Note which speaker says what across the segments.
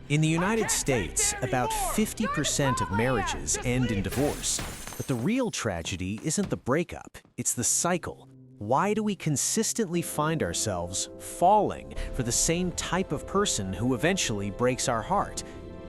Speaker 1: In the United States, about 50% of marriages end in divorce. But the real tragedy isn't the breakup, it's the cycle. Why do we consistently find ourselves falling for the same type of person who eventually breaks our heart?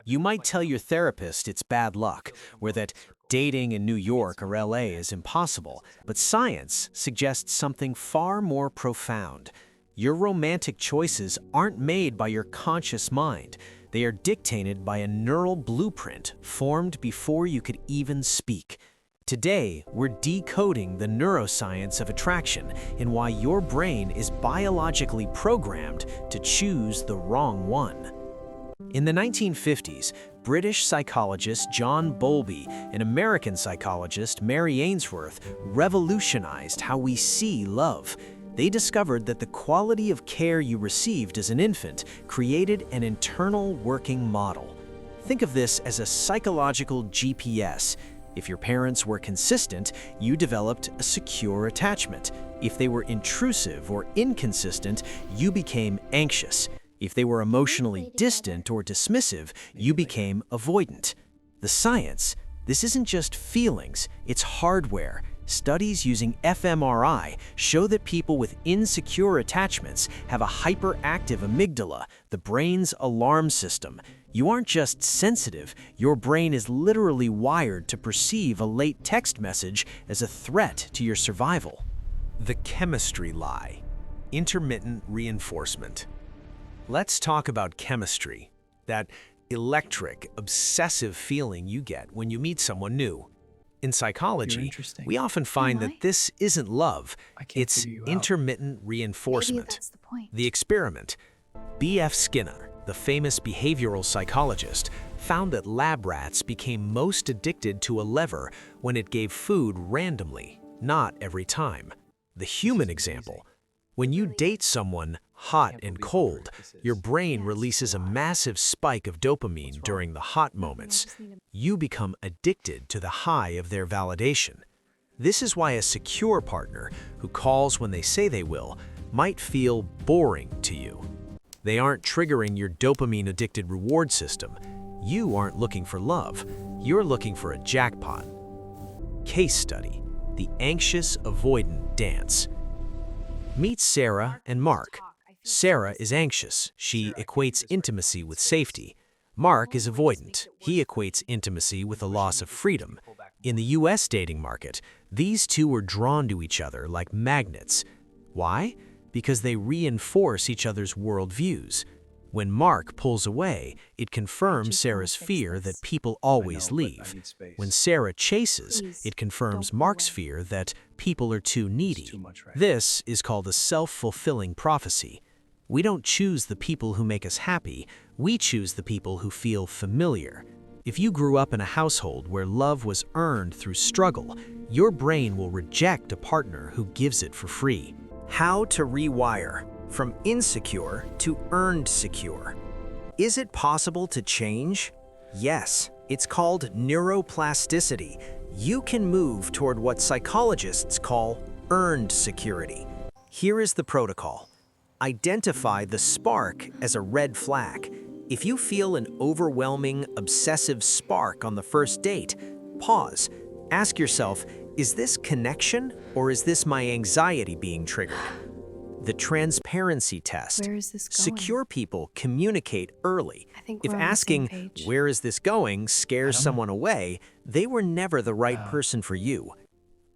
Speaker 1: You might tell your therapist it's bad luck, or that dating in New York or LA is impossible, but science suggests something far more profound. Your romantic choices aren't made by your conscious mind. They are dictated by a neural blueprint formed before you could even speak. Today, we're decoding the neuroscience of attraction and why your brain is biologically programmed to choose the wrong one. In the 1950s, British psychologist John Bowlby and American psychologist Mary Ainsworth revolutionized how we see love. They discovered that the quality of care you received as an infant created an internal working model. Think of this as a psychological GPS. If your parents were consistent, you developed a secure attachment. If they were intrusive or inconsistent, you became anxious. If they were emotionally distant or dismissive, you became avoidant. The science, this isn't just feelings, it's hardware. Studies using fMRI show that people with insecure attachments have a hyperactive amygdala, the brain's alarm system. You aren't just sensitive, your brain is literally wired to perceive a late text message as a threat to your survival. The chemistry lie. Intermittent reinforcement. Let's talk about chemistry, that electric, obsessive feeling you get when you meet someone new. In psychology, we often find that this isn't love, it's intermittent reinforcement. The experiment. B.F. Skinner, the famous behavioral psychologist, found that lab rats became most addicted to a lever when it gave food randomly, not every time. The human example. When you date someone hot and cold, your brain releases a massive spike of dopamine during the hot moments. You become addicted to the high of their validation. This is why a secure partner who calls when they say they will might feel boring to you. They aren't triggering your dopamine-addicted reward system. You aren't looking for love. You're looking for a jackpot. Case study: the anxious avoidant dance. Meet Sarah and Mark. Sarah is anxious. She equates intimacy with safety. Mark is avoidant. He equates intimacy with a loss of freedom. In the US dating market, these two are drawn to each other like magnets. Why? Because they reinforce each other's worldviews. When Mark pulls away, it confirms Sarah's fear that people always leave. When Sarah chases, it confirms Mark's fear that people are too needy. This is called a self-fulfilling prophecy. We don't choose the people who make us happy, we choose the people who feel familiar. If you grew up in a household where love was earned through struggle, your brain will reject a partner who gives it for free. How to rewire from insecure to earned secure. Is it possible to change? Yes, it's called neuroplasticity. You can move toward what psychologists call earned security. Here is the protocol. Identify the spark as a red flag. If you feel an overwhelming, obsessive spark on the first date, pause. Ask yourself, is this connection or is this my anxiety being triggered? The transparency test.
Speaker 2: Where is this going?
Speaker 1: Secure people communicate early.
Speaker 2: I think
Speaker 1: If
Speaker 2: we're on the same
Speaker 1: asking,
Speaker 2: page.
Speaker 1: where is this going, scares someone away, they were never the right person for you.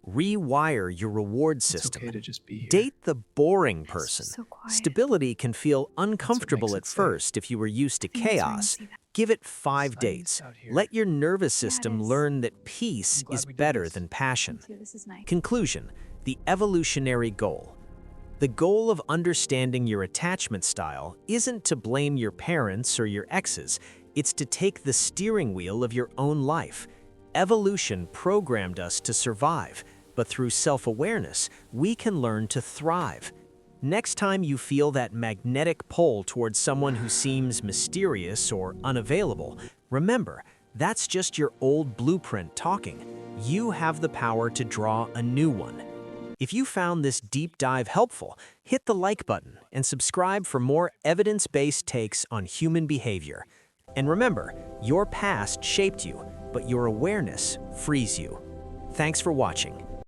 Speaker 1: Rewire your reward system.
Speaker 3: okay to just be here.
Speaker 1: Date the boring person.
Speaker 2: so quiet.
Speaker 1: Stability can feel uncomfortable
Speaker 3: makes
Speaker 1: at
Speaker 3: it safe.
Speaker 1: first if you were used to
Speaker 2: think that's why I
Speaker 1: chaos.
Speaker 2: see that.
Speaker 1: Give it 5
Speaker 3: It's nice
Speaker 1: dates.
Speaker 3: out here.
Speaker 1: Let your nervous system
Speaker 2: is.
Speaker 1: learn that peace
Speaker 3: glad
Speaker 1: is
Speaker 3: we did
Speaker 1: better
Speaker 3: this.
Speaker 1: than passion.
Speaker 2: This is nice.
Speaker 1: Conclusion: the evolutionary goal. The goal of understanding your attachment style isn't to blame your parents or your exes. It's to take the steering wheel of your own life. Evolution programmed us to survive, but through self-awareness, we can learn to thrive. Next time you feel that magnetic pull towards someone who seems mysterious or unavailable, remember, that's just your old blueprint talking. You have the power to draw a new one. If you found this deep dive helpful, hit the like button and subscribe for more evidence-based takes on human behavior. And remember, your past shaped you, but your awareness frees you. Thanks for watching.